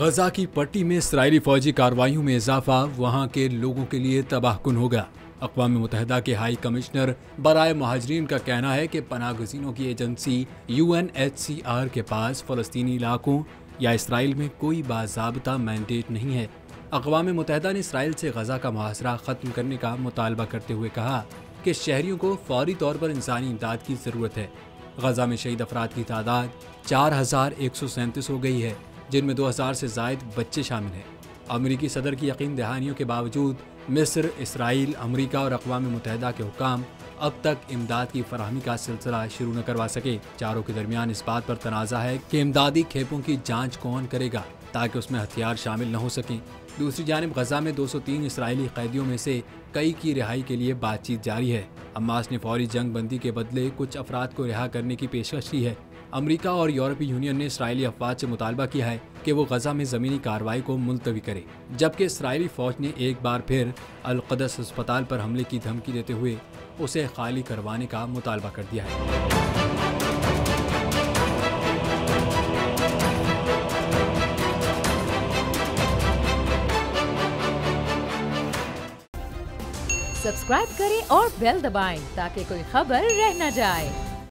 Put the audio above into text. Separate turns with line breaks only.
गजा की पट्टी में इसराइली फौजी कार्रवाइयों में इजाफा वहां के लोगों के लिए तबाहकुन होगा। अक़वाम मुत्तहिदा के हाई कमिश्नर बराए महाजरीन का कहना है कि पनाहगज़ीनों की एजेंसी UNHCR के पास फ़लस्तीनी इलाकों या इसराइल में कोई बाज़ाब्ता मैंडेट नहीं है। अक़वाम मुत्तहिदा ने इसराइल से गजा का मुहासरा ख़त्म करने का मुतालबा करते हुए कहा कि शहरियों को फौरी तौर पर इंसानी इमदाद की ज़रूरत है। गजा में शहीद अफराद की तादाद 4137 हो गई है, जिनमें 2000 से ज़ायद बच्चे शामिल हैं। अमरीकी सदर की यकीन दहानियों के बावजूद मिस्र, इसराइल, अमरीका और अक़वाम मुत्तहिदा के हुक्काम अब तक इमदाद की फराहमी का सिलसिला शुरू न करवा सके। चारों के दरमियान इस बात पर तनाज़ा है कि इमदादी खेपों की जांच कौन करेगा ताकि उसमें हथियार शामिल न हो सकें। दूसरी जानिब गजा में 203 इसराइली कैदियों में से कई की रिहाई के लिए बातचीत जारी है। हमास ने फौरी जंग बंदी के बदले कुछ अफराद को रिहा करने की पेशकश की है। अमरीका और यूरोपीय यूनियन ने इसराइली अफवाज से मुतालबा किया है कि वो गजा में ज़मीनी कार्रवाई को मुलतवी करे, जबकि इसराइली फौज ने एक बार फिर अल-क़ुद्स अस्पताल पर हमले की धमकी देते हुए उसे खाली करवाने का मुतालबा कर दिया है।
सब्सक्राइब करें और बेल दबाएं ताकि कोई खबर रह न जाए।